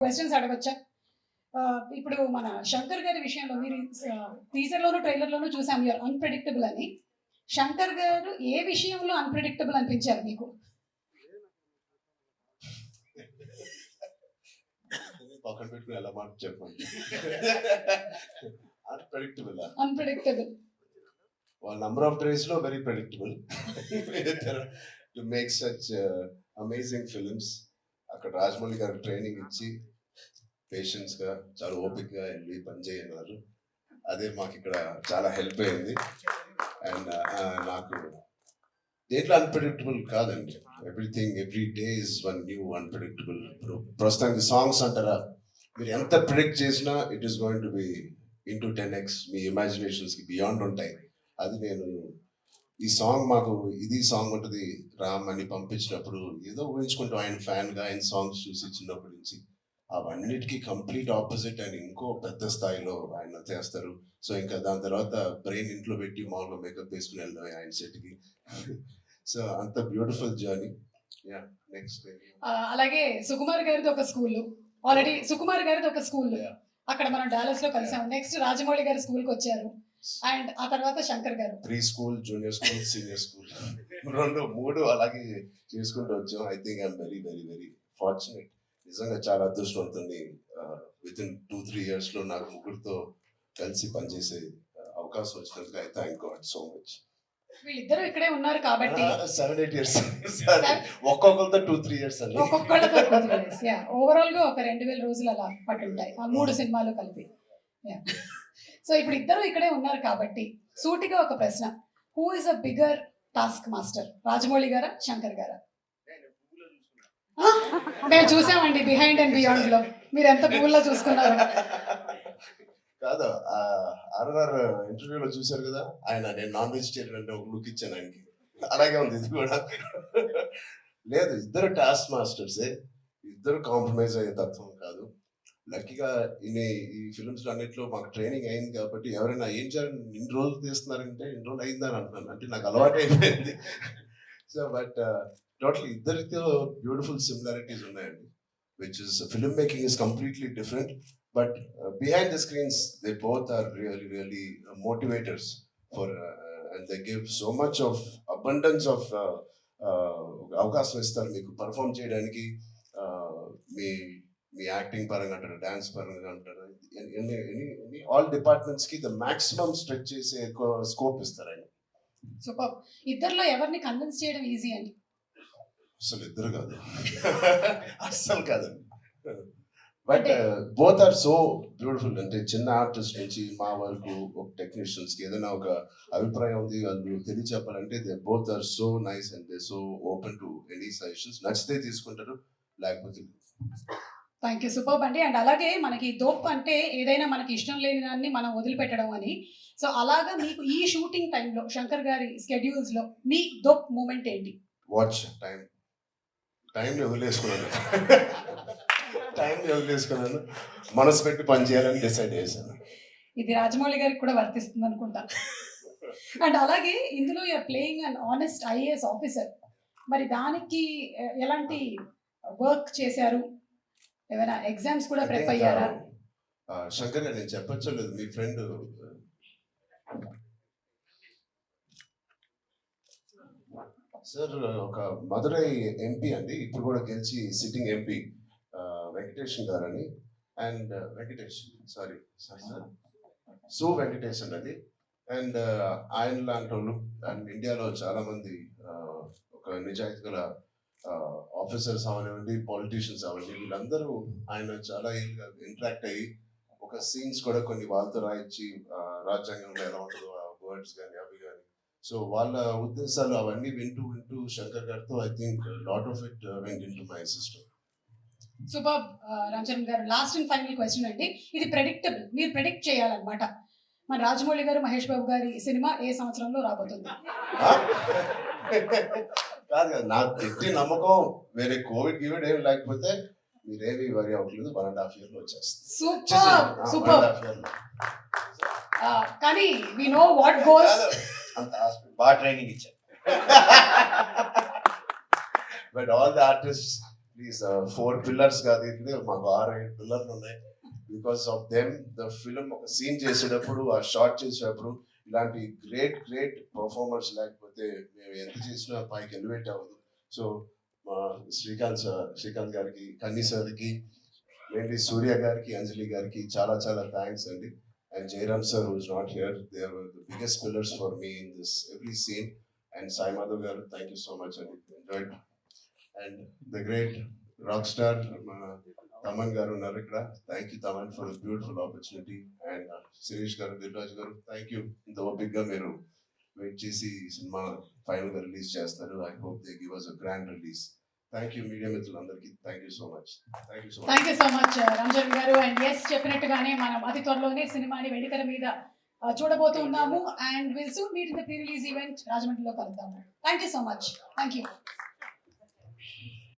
Questions అడగొచ్చా? ఇప్పుడు మన శంకర్ గారి విషయంలో మీరు టీజర్‌లోను, ట్రైలర్‌లోను చూసాం యూఆర్ అన్‌ప్రెడిక్టబుల్ అని. శంకర్ గారు ఏ విషయంలో అన్‌ప్రెడిక్టబుల్ అనిపించారు మీకు? పక్కన పెట్టుకుని ఎలా మాట చెప్పండి. Unpredictable. Unpredictable. Well, number of days lo very predictable. To make such amazing films. అక్కడ రాజమౌళి గారు ట్రైనింగ్ ఇచ్చి పేషెన్స్ గా చాలా ఓపికగా వెళ్ళి పనిచేయన్నారు. అదే మాకు ఇక్కడ చాలా హెల్ప్ అయింది. అండ్ నాకు దేంట్లో అన్ప్రెడిక్టబుల్ కాదండి. Everything every day is one new unpredictable. ఇప్పుడు ప్రస్తుతానికి సాంగ్స్ అంటారా, మీరు ఎంత ప్రిడిక్ట్ చేసినా it is going to be into 10x me imaginations కి బియాండ్ ఉంటాయి. అది నేను ఈ సాంగ్ మాకు ఇది సాంగ్ ఉంటుంది రామ్ అని పంపించినప్పుడు ఏదో ఊహించుకుంటూ ఆయన ఫ్యాన్ గా ఆయన సాంగ్స్ చూసి చిన్నప్పటి నుంచి అవన్నిటికీ కంప్లీట్ ఆపోజిట్ ఆయన ఇంకో పెద్ద స్థాయిలో ఆయన చేస్తారు. సో ఇంకా దాని తర్వాత బ్రెయిన్ ఇంట్లో పెట్టి మామూలుగా మేకప్ వేసుకుని వెళ్ళడం ఆయన సెట్కి. సో అంత బ్యూటిఫుల్ జర్నీ. యా నెక్స్ట్ అలాగే సుకుమార్ గారిది ఒక స్కూల్, ఆల్రెడీ సుకుమార్ గారిది ఒక స్కూల్ అక్కడ మనం డాలస్ లో కలిసాము. నెక్స్ట్ రాజమౌళి గారి స్కూల్ కి వచ్చారు అండ్ ఆ తర్వాత శంకర్ గారు. Pre school, junior school, senior school 2-3 అలాగే చేసుకుంటూ వచ్చాం. I think I'm very very very fortunate. నిజంగా చాలా అదృష్టవంతుని. విత్ ఇన్ 2-3 years లో నాకు ముగ్గురితో కలిసి పనిచేసే అవకాశం వచ్చినందుకు I thank God so much. వీళ్ళిద్దరూ ఇక్కడే ఉన్నారు కాబట్టి 7-8 years ఒక్కొక్కరితో 2-3 years అండి. ఒక్కొక్కళ్ళతో 2-3 years. ఓవరాల్ గా ఒక 2000 రోజులు అలా పట్టుంటాయి ఆ 3 సినిమాలు కలిపి. సో ఇప్పుడు ఇద్దరు ఇక్కడే ఉన్నారు కాబట్టి సూటిగా ఒక ప్రశ్న, who is a bigger task master, Rajamouli గారా శంకర్ గారా? మేము చూసామండి బిహైండ్ అండ్ బియాండ్ లో మీరు ఎంత పువ్వుల్లో చూసుకున్నారు. కాదు, ఆర్ఆర్ ఇంటర్వ్యూలో చూశారు కదా, ఆయన నేను నాన్ వెజిటేరియన్ అంటే ఒక లుక్ ఇచ్చాను ఆయనకి. అలాగే ఉంది ఇది కూడా. లేదు, ఇద్దరు టాస్క్ మాస్టర్సే, ఇద్దరు కాంప్రమైజ్ అయ్యే తత్వం కాదు. లక్కీగా ఈ ఫిల్మ్స్ అన్నింటిలో మాకు ట్రైనింగ్ అయింది కాబట్టి ఎవరైనా ఏం చేయాలని ఇన్ని రోజులు తీస్తున్నారంటే ఇన్ని రోజులు అయిందని అంటున్నాను, అంటే నాకు అలవాటు అయిపోయింది. సో బట్ టోటల్ ఇద్దరితో బ్యూటిఫుల్ సిమిలారిటీస్ ఉన్నాయండి. Which is film making is completely different, but behind the screens they both are really motivators for and they give so much of abundance of అవకాశం ఇస్తారు మీకు పర్ఫామ్ చేయడానికి. మీ acting పరంగా అంటారు, dance పరంగా అంటారు, ఆల్ డిపార్ట్మెంట్స్ కి ద మాక్సిమం స్ట్రెచ్ చేసే స్కోప్ ఇస్తారు ఆయన. సూపర్. ఇద్దరిలో ఎవరిని కన్విన్స్ చేయడం ఈజీ అండి? అసలు ఇద్దరు కాదు, అస్సలు కాదండి. But both are so beautiful. అంటే చిన్న ఆర్టిస్ట్ నుంచి మా వరకు ఒక టెక్నీషియన్స్ కి ఏదైనా ఒక అభిప్రాయం ఉంది వాళ్ళు తెలియచెప్పాలంటే they both are so nice and they so open to any suggestions. నచ్చితే తీసుకుంటారు, లేకపోతే. థ్యాంక్ యూ, సూపర్ అండి. అండ్ అలాగే మనకి దోప్ అంటే ఏదైనా మనకి ఇష్టం లేని దాన్ని మనం వదిలిపెట్టడం అని. సో అలాగా మీకు ఈ షూటింగ్ టైంలో శంకర్ గారి స్కెడ్యూల్స్ లో మీ దోప్ మూమెంట్ ఏంటి? వాచ్ టైం వదిలేసుకున్నాను. మనసు పెట్టి పని చేయాలని డిసైడ్ చేశాను. ఇది రాజమౌళి గారికి కూడా వర్తిస్తుంది అనుకుంటా. అండ్ అలాగే ఇందులో you're playing an honest IAS officer. మరి దానికి ఎలాంటి వర్క్ చేశారు? ఏమైనా ఎగ్జామ్స్ కూడా ప్రిపేర్ అయ్యారా? శంకర్ గారు నేను చెప్పొచ్చో లేదు, మీ ఫ్రెండ్ సార్ ఒక మదురై ఎంపీ అండి, ఇప్పుడు కూడా గెలిచి సిట్టింగ్ ఎంపీ వెంకటేషన్ గారు అని. అండ్ సారీ సార్ సు వెంకటేషన్ అది. అండ్ ఆయన లాంటి వాళ్ళు అండ్ ఇండియాలో చాలా మంది ఒక నిజాయితీ గల ఆఫీసర్స్ అవనివ్వండి, పాలిటీషియన్స్ అవ్వండి, వీళ్ళందరూ ఆయన చాలా ఇంటరాక్ట్ అయ్యి ఒక సీన్స్ కూడా కొన్ని వాళ్ళతో రాయించి రాజ్యాంగంలో ఎలా ఉంటుందో ఆ వర్డ్స్ కానీ అవి కానీ. సో వాళ్ళ ఉద్దేశాలు అవన్నీ వింటూ శంకర్ గారితో I think lot of it went into my system. Super. Ramcharan గారు, లాస్ట్ అండ్ ఫైనల్ క్వశ్చన్ అండి. ఇది ప్రెడిక్టబుల్, మీరు ప్రెడిక్ట్ చేయాలన్నమాట. మన రాజమౌళి గారు, మహేష్ బాబు గారి సినిమా ఏ సంవత్సరంలో రాబోతుంది? కాదు, నాకు గట్టి నమ్మకం, వేరే కోవిడ్ ఏం లేకపోతే మీరేమి వరి అవ్వట్లేదు, 1.5 years వచ్చేస్తుంది. సూపర్. కానీ వి నో వాట్ గోస్. అంత బాగా ట్రైనింగ్ ఇచ్చారు. But all the artists please 4 pillars కాదు ఇది మాకు 6-8 పిల్లర్లు ఉన్నాయి. Because of them the film ఒక సీన్ చేసేటప్పుడు ఆ షార్ట్ చేసేటప్పుడు ఇలాంటి గ్రేట్ పర్ఫార్మర్స్ లేకపోతే మేము ఎంత చేసినా పైకి ఎలివేట్ అవ్వదు. సో మా శ్రీకాంత్ గారికి, కన్నీ సార్కి, మెయిన్లీ సూర్య గారికి, అంజలి గారికి చాలా థ్యాంక్స్ అండి. And Jairam sir, who is not here, they were the biggest pillars for me in this every scene. And Sai Madhav garu, thank you so much. I enjoyed. And the great rock star Taman garu Narikra, thank you Taman for a beautiful opportunity. And Suresh garu, Viraj garu, thank you. Though big ga meru wait chesi cinema final ga release chestaru. I hope they give us a grand release. Thank you media మిత్రులందరికీ. Thank you so much. Thank you so much. Thank you so much Ramachandra గారు. And yes, చెప్పినట్టుగానే మనం అతి త్వరలోనే సినిమాని వెండితెర మీద చూడబోతున్నాము. And will soon meet in the pre release event రాజమండ్రిలో కలుద్దాము. Thank you so much. Thank you.